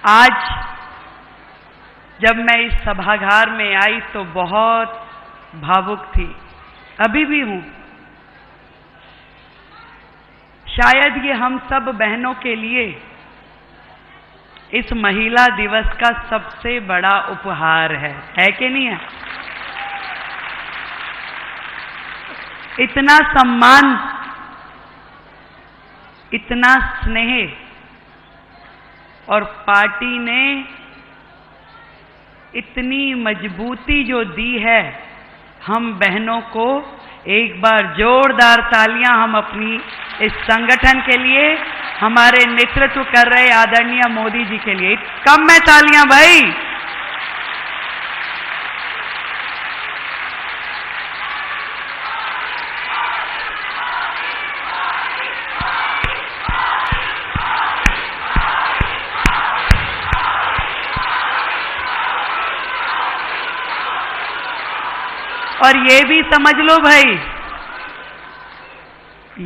आज जब मैं इस सभागार में आई तो बहुत भावुक थी, अभी भी हूं। शायद ये हम सब बहनों के लिए इस महिला दिवस का सबसे बड़ा उपहार है कि नहीं है? इतना सम्मान, इतना स्नेह, और पार्टी ने इतनी मजबूती जो दी है हम बहनों को। एक बार जोरदार तालियां हम अपनी इस संगठन के लिए, हमारे नेतृत्व कर रहे आदरणीय मोदी जी के लिए। कम में तालियां भाई। और ये भी समझ लो भाई,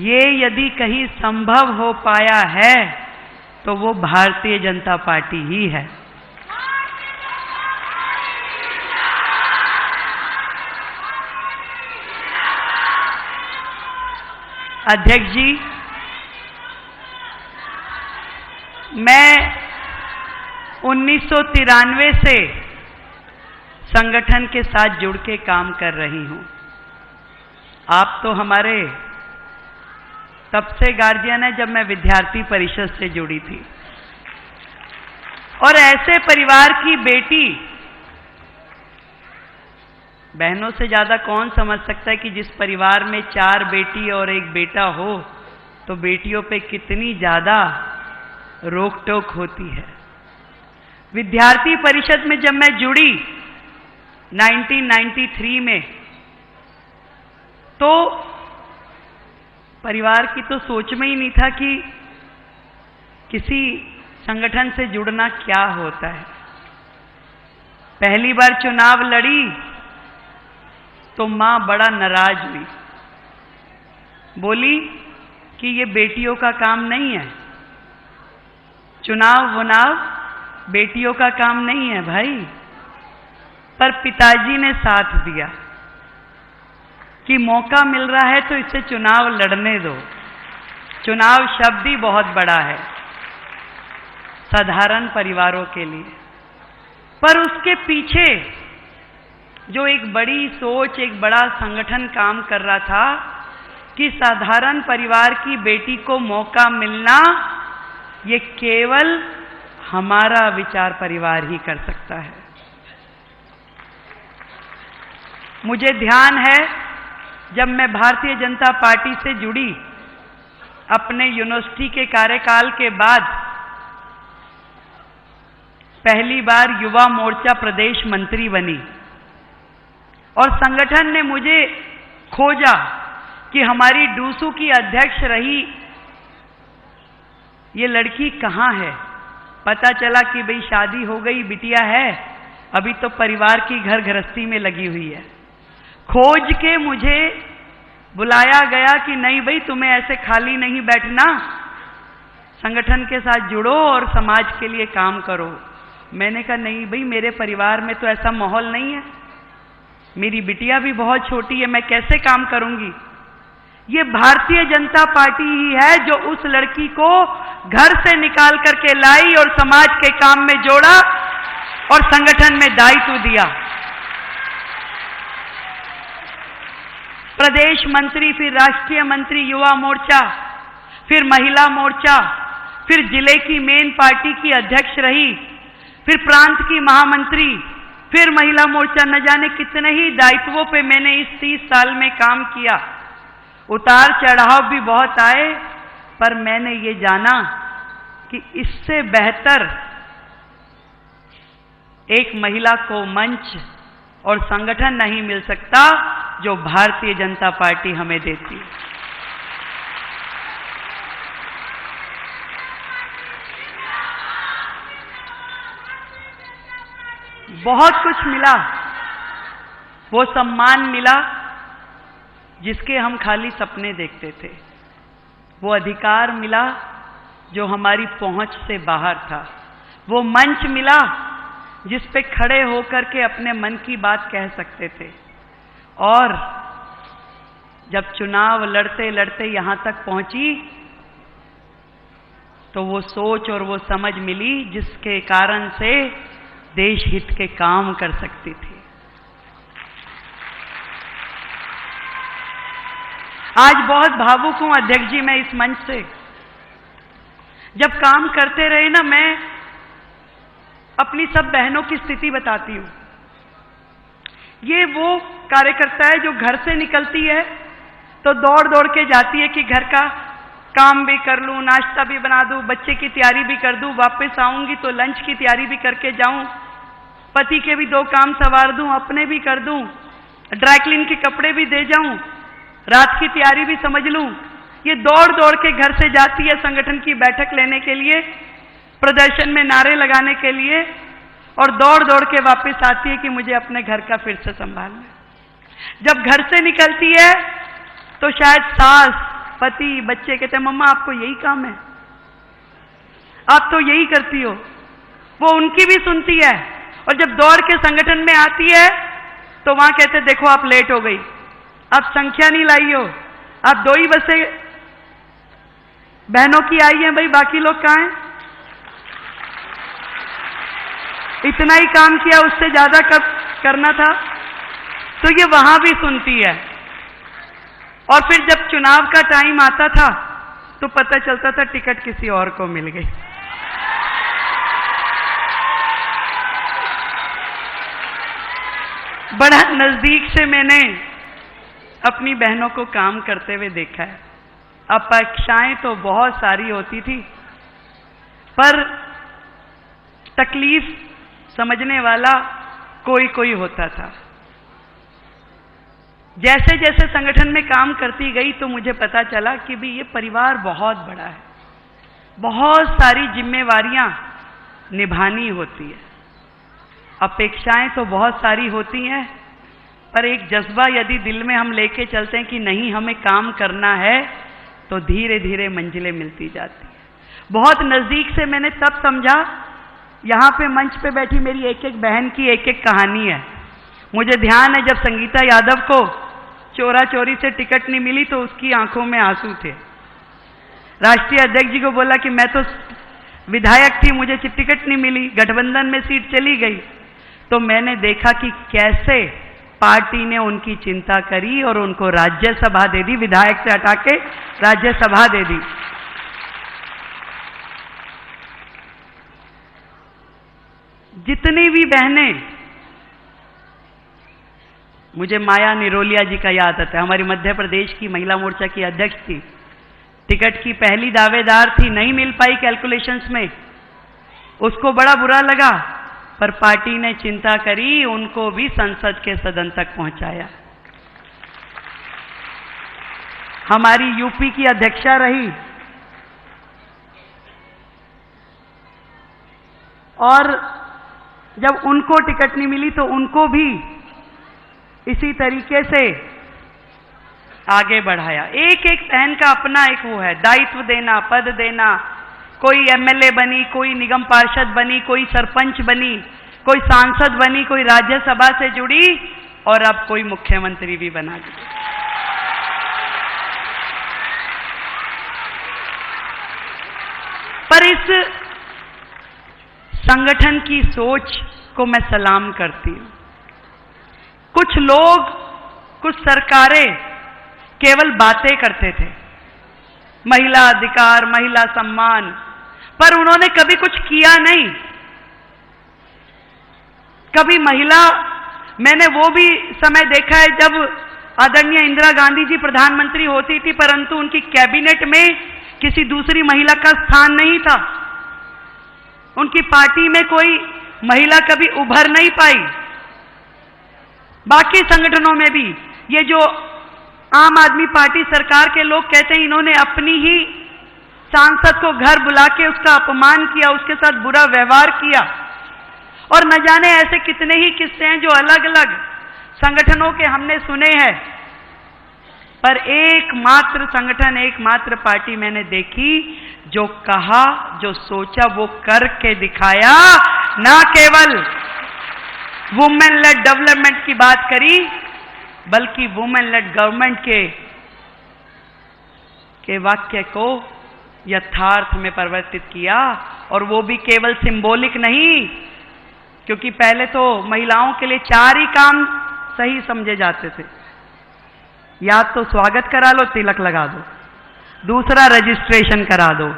ये यदि कहीं संभव हो पाया है तो वो भारतीय जनता पार्टी ही है। अध्यक्ष जी, मैं 1993 से संगठन के साथ जुड़ के काम कर रही हूं। आप तो हमारे तब से गार्जियन है जब मैं विद्यार्थी परिषद से जुड़ी थी। और ऐसे परिवार की बेटी, बहनों से ज्यादा कौन समझ सकता है कि जिस परिवार में 4 बेटी और 1 बेटा हो तो बेटियों पे कितनी ज्यादा रोक टोक होती है। विद्यार्थी परिषद में जब मैं जुड़ी 1993 में, तो परिवार की तो सोच में ही नहीं था कि किसी संगठन से जुड़ना क्या होता है। पहली बार चुनाव लड़ी तो मां बड़ा नाराज हुई, बोली कि ये बेटियों का काम नहीं है, चुनाव वुनाव बेटियों का काम नहीं है भाई। पर पिताजी ने साथ दिया कि मौका मिल रहा है तो इसे चुनाव लड़ने दो। चुनाव शब्द ही बहुत बड़ा है साधारण परिवारों के लिए, पर उसके पीछे जो एक बड़ी सोच, एक बड़ा संगठन काम कर रहा था कि साधारण परिवार की बेटी को मौका मिलना, ये केवल हमारा विचार परिवार ही कर सकता है। मुझे ध्यान है जब मैं भारतीय जनता पार्टी से जुड़ी, अपने यूनिवर्सिटी के कार्यकाल के बाद पहली बार युवा मोर्चा प्रदेश मंत्री बनी, और संगठन ने मुझे खोजा कि हमारी डूसू की अध्यक्ष रही ये लड़की कहाँ है। पता चला कि भाई शादी हो गई, बिटिया है, अभी तो परिवार की घर गृहस्थी में लगी हुई है। खोज के मुझे बुलाया गया कि नहीं भाई, तुम्हें ऐसे खाली नहीं बैठना, संगठन के साथ जुड़ो और समाज के लिए काम करो। मैंने कहा नहीं भाई, मेरे परिवार में तो ऐसा माहौल नहीं है, मेरी बिटिया भी बहुत छोटी है, मैं कैसे काम करूंगी। ये भारतीय जनता पार्टी ही है जो उस लड़की को घर से निकाल करके लाई और समाज के काम में जोड़ा और संगठन में दायित्व दिया। प्रदेश मंत्री, फिर राष्ट्रीय मंत्री युवा मोर्चा, फिर महिला मोर्चा, फिर जिले की मेन पार्टी की अध्यक्ष रही, फिर प्रांत की महामंत्री, फिर महिला मोर्चा। न जाने कितने ही दायित्वों पे मैंने इस 30 साल में काम किया। उतार चढ़ाव भी बहुत आए, पर मैंने ये जाना कि इससे बेहतर एक महिला को मंच और संगठन नहीं मिल सकता जो भारतीय जनता पार्टी हमें देती है। बहुत कुछ मिला, वो सम्मान मिला जिसके हम खाली सपने देखते थे, वो अधिकार मिला जो हमारी पहुंच से बाहर था, वो मंच मिला जिस पे खड़े होकर के अपने मन की बात कह सकते थे। और जब चुनाव लड़ते लड़ते यहां तक पहुंची तो वो सोच और वो समझ मिली जिसके कारण से देश हित के काम कर सकती थी। आज बहुत भावुक हूं अध्यक्ष जी मैं इस मंच से। जब काम करते रहे ना, मैं अपनी सब बहनों की स्थिति बताती हूं। ये वो कार्यकर्ता है जो घर से निकलती है तो दौड़ दौड़ के जाती है कि घर का काम भी कर लूं, नाश्ता भी बना दूं, बच्चे की तैयारी भी कर दूं, वापस आऊंगी तो लंच की तैयारी भी करके जाऊं, पति के भी 2 काम संवार दूं, अपने भी कर दूं, ड्राई क्लीन के कपड़े भी दे जाऊं, रात की तैयारी भी समझ लूं। ये दौड़ दौड़ के घर से जाती है संगठन की बैठक लेने के लिए, प्रदर्शन में नारे लगाने के लिए, और दौड़ दौड़ के वापस आती है कि मुझे अपने घर का फिर से संभालना है। जब घर से निकलती है तो शायद सास, पति, बच्चे कहते हैं मम्मा आपको यही काम है, आप तो यही करती हो। वो उनकी भी सुनती है। और जब दौड़ के संगठन में आती है तो वहां कहते देखो आप लेट हो गई, आप संख्या नहीं लाई हो, आप 2 ही बसें बहनों की आई हैं, भाई बाकी लोग कहां हैं? इतना ही काम किया, उससे ज्यादा कब करना था? तो ये वहां भी सुनती है। और फिर जब चुनाव का टाइम आता था तो पता चलता था टिकट किसी और को मिल गई। बड़ा नजदीक से मैंने अपनी बहनों को काम करते हुए देखा है। अपेक्षाएं तो बहुत सारी होती थी, पर तकलीफ समझने वाला कोई कोई होता था। जैसे जैसे संगठन में काम करती गई तो मुझे पता चला कि भी ये परिवार बहुत बड़ा है, बहुत सारी जिम्मेवारियां निभानी होती है, अपेक्षाएं तो बहुत सारी होती हैं, पर एक जज्बा यदि दिल में हम लेके चलते हैं कि नहीं हमें काम करना है तो धीरे धीरे मंजिलें मिलती जाती है। बहुत नजदीक से मैंने तब समझा, यहां पे मंच पे बैठी मेरी एक एक बहन की एक एक कहानी है। मुझे ध्यान है जब संगीता यादव को चोरा चोरी से टिकट नहीं मिली तो उसकी आंखों में आंसू थे। राष्ट्रीय अध्यक्ष जी को बोला कि मैं तो विधायक थी, मुझे टिकट नहीं मिली, गठबंधन में सीट चली गई। तो मैंने देखा कि कैसे पार्टी ने उनकी चिंता करी और उनको राज्यसभा दे दी, विधायक से हटा के राज्यसभा दे दी। जितनी भी बहनें, मुझे माया निरोलिया जी का याद आता है, हमारी मध्य प्रदेश की महिला मोर्चा की अध्यक्ष थी, टिकट की पहली दावेदार थी, नहीं मिल पाई कैलकुलेशंस में, उसको बड़ा बुरा लगा, पर पार्टी ने चिंता करी, उनको भी संसद के सदन तक पहुंचाया। हमारी यूपी की अध्यक्षा रही और जब उनको टिकट नहीं मिली तो उनको भी इसी तरीके से आगे बढ़ाया। एक एक बहन का अपना एक वो है, दायित्व देना, पद देना। कोई एमएलए बनी, कोई निगम पार्षद बनी, कोई सरपंच बनी, कोई सांसद बनी, कोई राज्यसभा से जुड़ी और अब कोई मुख्यमंत्री भी बना दी। पर इस संगठन की सोच को मैं सलाम करती हूं। कुछ लोग, कुछ सरकारें केवल बातें करते थे, महिला अधिकार, महिला सम्मान, पर उन्होंने कभी कुछ किया नहीं। कभी महिला, मैंने वो भी समय देखा है जब आदरणीय इंदिरा गांधी जी प्रधानमंत्री होती थी, परंतु उनकी कैबिनेट में किसी दूसरी महिला का स्थान नहीं था। उनकी पार्टी में कोई महिला कभी उभर नहीं पाई। बाकी संगठनों में भी ये जो आम आदमी पार्टी सरकार के लोग कहते हैं, इन्होंने अपनी ही सांसद को घर बुला के उसका अपमान किया, उसके साथ बुरा व्यवहार किया, और न जाने ऐसे कितने ही किस्से हैं जो अलग अलग संगठनों के हमने सुने हैं। पर एकमात्र संगठन, एकमात्र पार्टी मैंने देखी जो कहा, जो सोचा वो करके दिखाया। ना केवल वुमेन लेड डेवलपमेंट की बात करी, बल्कि वुमेन लेड गवर्नमेंट के वाक्य को यथार्थ में परिवर्तित किया। और वो भी केवल सिंबॉलिक नहीं, क्योंकि पहले तो महिलाओं के लिए 4 ही काम सही समझे जाते थे। या तो स्वागत करा लो, तिलक लगा दो, दूसरा रजिस्ट्रेशन करा दो,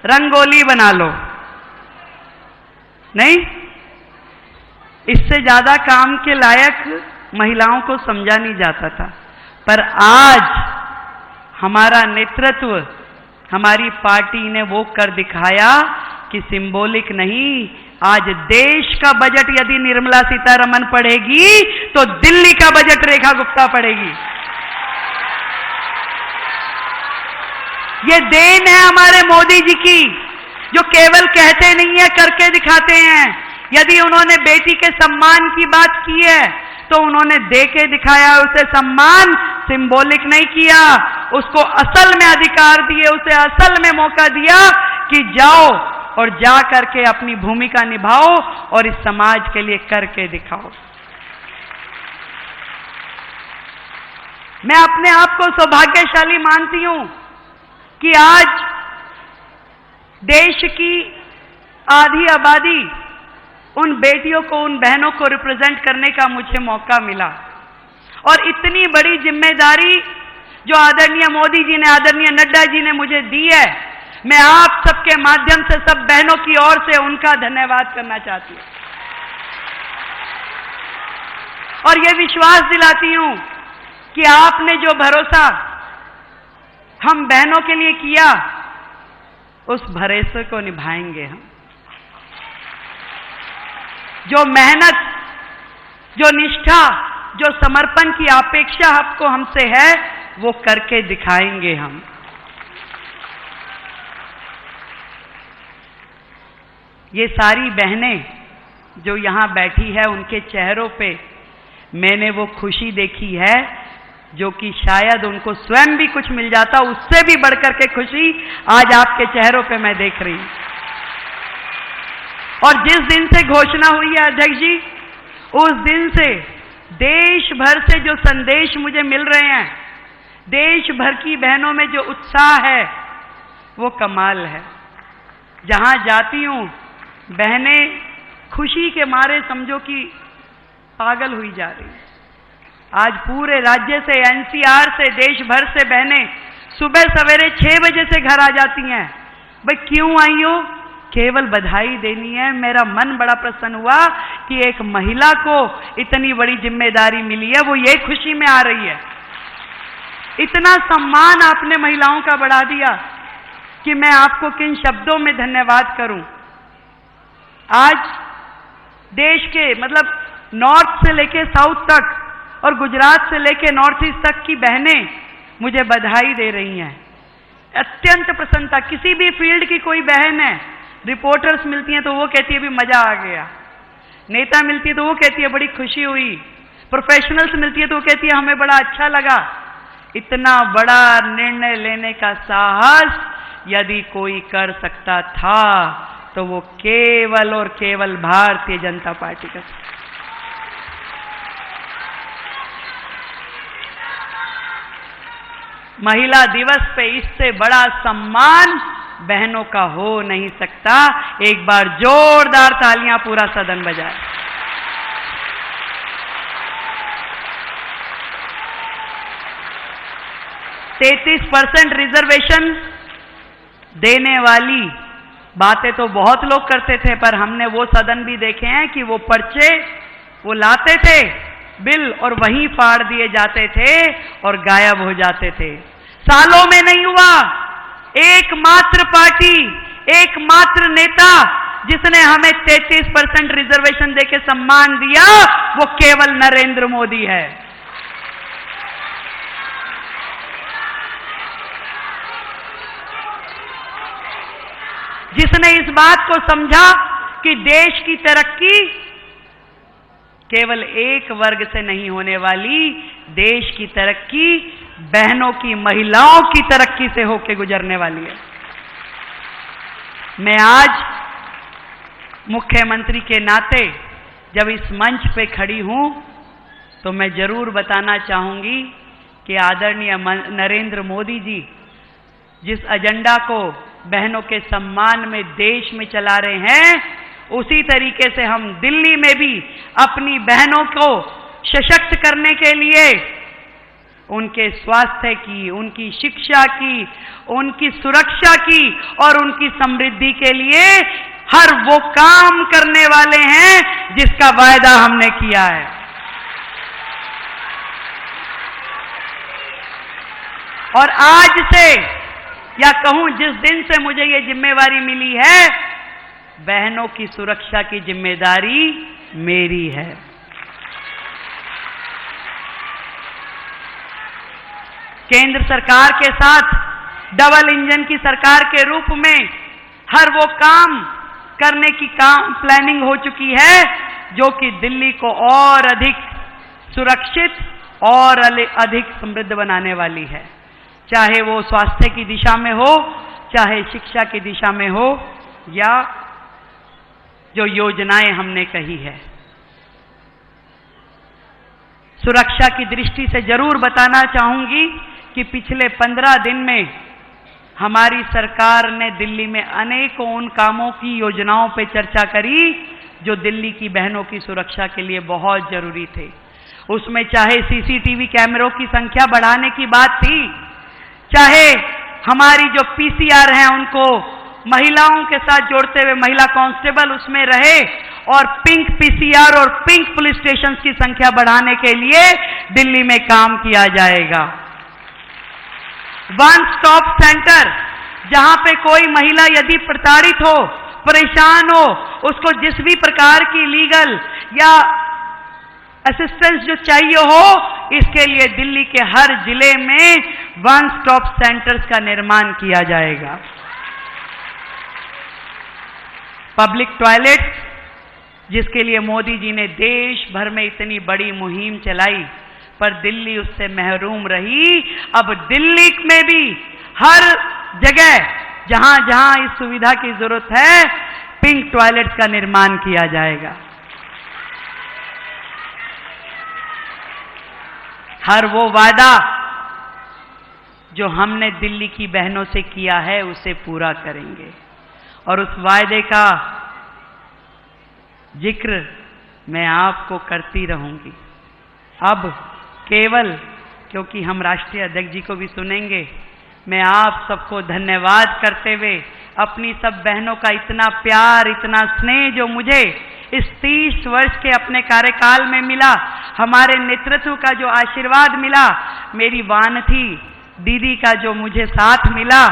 रंगोली बना लो, नहीं, इससे ज्यादा काम के लायक महिलाओं को समझा नहीं जाता था। पर आज हमारा नेतृत्व, हमारी पार्टी ने वो कर दिखाया कि सिंबॉलिक नहीं, आज देश का बजट यदि निर्मला सीतारमण पढ़ेगी तो दिल्ली का बजट रेखा गुप्ता पढ़ेगी। ये देन है हमारे मोदी जी की, जो केवल कहते नहीं है, करके दिखाते हैं। यदि उन्होंने बेटी के सम्मान की बात की है तो उन्होंने दे के दिखाया, उसे सम्मान सिंबॉलिक नहीं किया, उसको असल में अधिकार दिए, उसे असल में मौका दिया कि जाओ और जा करके अपनी भूमिका निभाओ और इस समाज के लिए करके दिखाओ। मैं अपने आप को सौभाग्यशाली मानती हूं कि आज देश की आधी आबादी, उन बेटियों को, उन बहनों को रिप्रेजेंट करने का मुझे मौका मिला। और इतनी बड़ी जिम्मेदारी जो आदरणीय मोदी जी ने, आदरणीय नड्डा जी ने मुझे दी है, मैं आप सबके माध्यम से सब बहनों की ओर से उनका धन्यवाद करना चाहती हूं। और यह विश्वास दिलाती हूं कि आपने जो भरोसा हम बहनों के लिए किया, उस भरोसे को निभाएंगे हम। जो मेहनत, जो निष्ठा, जो समर्पण की अपेक्षा आपको हमसे है, वो करके दिखाएंगे हम। ये सारी बहनें जो यहां बैठी है, उनके चेहरों पे मैंने वो खुशी देखी है जो कि शायद उनको स्वयं भी कुछ मिल जाता, उससे भी बढ़कर के खुशी आज आपके चेहरों पे मैं देख रही हूं। और जिस दिन से घोषणा हुई है अध्यक्ष जी, उस दिन से देश भर से जो संदेश मुझे मिल रहे हैं, देश भर की बहनों में जो उत्साह है, वो कमाल है। जहां जाती हूं, बहनें खुशी के मारे समझो कि पागल हुई जा रही। आज पूरे राज्य से, एनसीआर से, देश भर से बहनें सुबह सवेरे 6 बजे से घर आ जाती हैं। भाई क्यों आई हो? केवल बधाई देनी है। मेरा मन बड़ा प्रसन्न हुआ कि एक महिला को इतनी बड़ी जिम्मेदारी मिली है, वो ये खुशी में आ रही है। इतना सम्मान आपने महिलाओं का बढ़ा दिया कि मैं आपको किन शब्दों में धन्यवाद करूं। आज देश के, मतलब नॉर्थ से लेके साउथ तक और गुजरात से लेके नॉर्थ ईस्ट तक की बहनें मुझे बधाई दे रही हैं। अत्यंत प्रसन्नता। किसी भी फील्ड की कोई बहन है, रिपोर्टर्स मिलती हैं तो वो कहती है भी मजा आ गया, नेता मिलती है तो वो कहती है बड़ी खुशी हुई, प्रोफेशनल्स मिलती है तो वो कहती है हमें बड़ा अच्छा लगा। इतना बड़ा निर्णय लेने का साहस यदि कोई कर सकता था तो वो केवल और केवल भारतीय जनता पार्टी का। महिला दिवस पे इससे बड़ा सम्मान बहनों का हो नहीं सकता। एक बार जोरदार तालियां पूरा सदन बजाए। %33% रिजर्वेशन देने वाली बातें तो बहुत लोग करते थे, पर हमने वो सदन भी देखे हैं कि वो पर्चे वो लाते थे बिल और वहीं फाड़ दिए जाते थे और गायब हो जाते थे। सालों में नहीं हुआ। एकमात्र पार्टी, एकमात्र नेता जिसने हमें 33% रिजर्वेशन देके सम्मान दिया, वो केवल नरेंद्र मोदी है। जिसने इस बात को समझा कि देश की तरक्की केवल एक वर्ग से नहीं होने वाली, देश की तरक्की बहनों की, महिलाओं की तरक्की से होकर गुजरने वाली है। मैं आज मुख्यमंत्री के नाते जब इस मंच पे खड़ी हूं तो मैं जरूर बताना चाहूंगी कि आदरणीय नरेंद्र मोदी जी जिस एजेंडा को बहनों के सम्मान में देश में चला रहे हैं, उसी तरीके से हम दिल्ली में भी अपनी बहनों को सशक्त करने के लिए उनके स्वास्थ्य की, उनकी शिक्षा की, उनकी सुरक्षा की और उनकी समृद्धि के लिए हर वो काम करने वाले हैं जिसका वायदा हमने किया है। और आज से या कहूं जिस दिन से मुझे ये जिम्मेवारी मिली है, बहनों की सुरक्षा की जिम्मेदारी मेरी है। केंद्र सरकार के साथ डबल इंजन की सरकार के रूप में हर वो काम करने की प्लानिंग हो चुकी है जो कि दिल्ली को और अधिक सुरक्षित और अधिक समृद्ध बनाने वाली है। चाहे वो स्वास्थ्य की दिशा में हो, चाहे शिक्षा की दिशा में हो, या जो योजनाएं हमने कही है। सुरक्षा की दृष्टि से जरूर बताना चाहूंगी कि पिछले 15 दिन में हमारी सरकार ने दिल्ली में अनेकों उन कामों की, योजनाओं पर चर्चा करी जो दिल्ली की बहनों की सुरक्षा के लिए बहुत जरूरी थे। उसमें चाहे सीसीटीवी कैमरों की संख्या बढ़ाने की बात थी, चाहे हमारी जो पीसीआर हैं उनको महिलाओं के साथ जोड़ते हुए महिला कांस्टेबल उसमें रहे, और पिंक पीसीआर और पिंक पुलिस स्टेशन की संख्या बढ़ाने के लिए दिल्ली में काम किया जाएगा। वन स्टॉप सेंटर, जहां पे कोई महिला यदि प्रताड़ित हो, परेशान हो, उसको जिस भी प्रकार की लीगल या असिस्टेंस जो चाहिए हो, इसके लिए दिल्ली के हर जिले में वन स्टॉप सेंटर्स का निर्माण किया जाएगा। पब्लिक टॉयलेट, जिसके लिए मोदी जी ने देश भर में इतनी बड़ी मुहिम चलाई, पर दिल्ली उससे महरूम रही। अब दिल्ली में भी हर जगह जहां जहां इस सुविधा की जरूरत है, पिंक टॉयलेट्स का निर्माण किया जाएगा। हर वो वादा जो हमने दिल्ली की बहनों से किया है उसे पूरा करेंगे, और उस वायदे का जिक्र मैं आपको करती रहूंगी। अब केवल क्योंकि हम राष्ट्रीय अध्यक्ष जी को भी सुनेंगे, मैं आप सबको धन्यवाद करते हुए अपनी सब बहनों का इतना प्यार, इतना स्नेह जो मुझे इस 30 वर्ष के अपने कार्यकाल में मिला, हमारे नेतृत्व का जो आशीर्वाद मिला, मेरी वानथी दीदी का जो मुझे साथ मिला।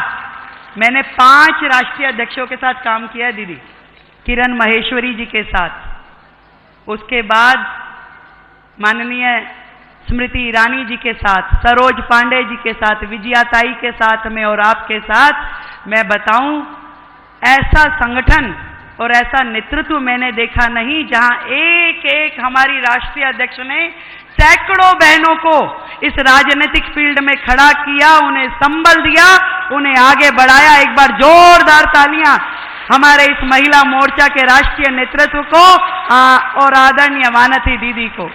मैंने 5 राष्ट्रीय अध्यक्षों के साथ काम किया है दीदी, किरण महेश्वरी जी के साथ, उसके बाद माननीय स्मृति ईरानी जी के साथ, सरोज पांडे जी के साथ, विजयाताई के साथ में, और आपके साथ। मैं बताऊं, ऐसा संगठन और ऐसा नेतृत्व मैंने देखा नहीं जहां एक एक हमारी राष्ट्रीय अध्यक्ष ने सैकड़ों बहनों को इस राजनीतिक फील्ड में खड़ा किया, उन्हें संबल दिया, उन्हें आगे बढ़ाया। एक बार जोरदार तालियां हमारे इस महिला मोर्चा के राष्ट्रीय नेतृत्व को और आदरणीय वानथी दीदी को।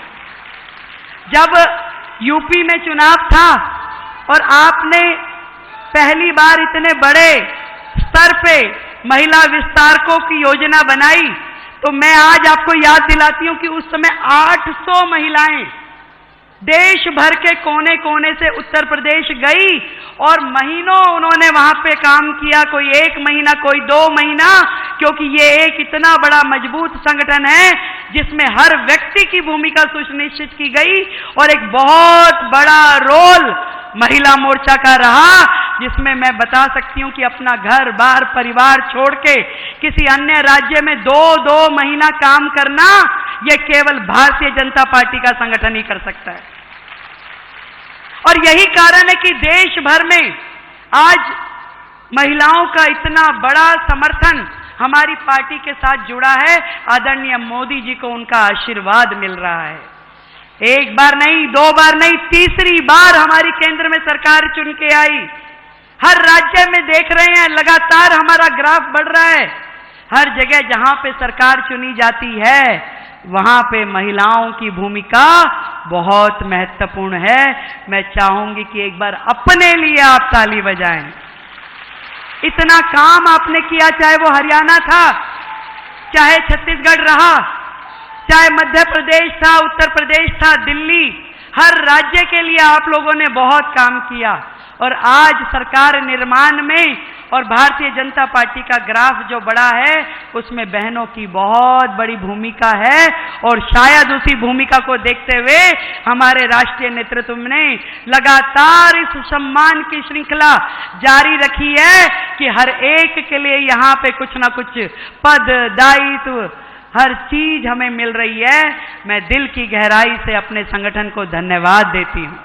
जब यूपी में चुनाव था और आपने पहली बार इतने बड़े स्तर पे महिला विस्तारकों की योजना बनाई, तो मैं आज आपको याद दिलाती हूं कि उस समय 800 महिलाएं देश भर के कोने कोने से उत्तर प्रदेश गई और महीनों उन्होंने वहां पे काम किया, कोई 1 महीना, कोई 2 महीना, क्योंकि ये एक इतना बड़ा मजबूत संगठन है जिसमें हर व्यक्ति की भूमिका सुनिश्चित की गई, और एक बहुत बड़ा रोल महिला मोर्चा का रहा, जिसमें मैं बता सकती हूं कि अपना घर बार परिवार छोड़ के किसी अन्य राज्य में 2-2 महीना काम करना, यह केवल भारतीय जनता पार्टी का संगठन ही कर सकता है। और यही कारण है कि देश भर में आज महिलाओं का इतना बड़ा समर्थन हमारी पार्टी के साथ जुड़ा है। आदरणीय मोदी जी को उनका आशीर्वाद मिल रहा है। एक बार नहीं, दो बार नहीं, तीसरी बार हमारी केंद्र में सरकार चुन के आई। हर राज्य में देख रहे हैं लगातार हमारा ग्राफ बढ़ रहा है। हर जगह जहां पे सरकार चुनी जाती है वहां पे महिलाओं की भूमिका बहुत महत्वपूर्ण है। मैं चाहूंगी कि एक बार अपने लिए आप ताली बजाएं। इतना काम आपने किया, चाहे वो हरियाणा था, चाहे छत्तीसगढ़ रहा, चाहे मध्य प्रदेश था, उत्तर प्रदेश था, दिल्ली, हर राज्य के लिए आप लोगों ने बहुत काम किया। और आज सरकार निर्माण में और भारतीय जनता पार्टी का ग्राफ जो बड़ा है उसमें बहनों की बहुत बड़ी भूमिका है। और शायद उसी भूमिका को देखते हुए हमारे राष्ट्रीय नेतृत्व ने लगातार इस सम्मान की श्रृंखला जारी रखी है कि हर एक के लिए यहाँ पे कुछ ना कुछ पद, दायित्व, हर चीज हमें मिल रही है। मैं दिल की गहराई से अपने संगठन को धन्यवाद देती हूँ।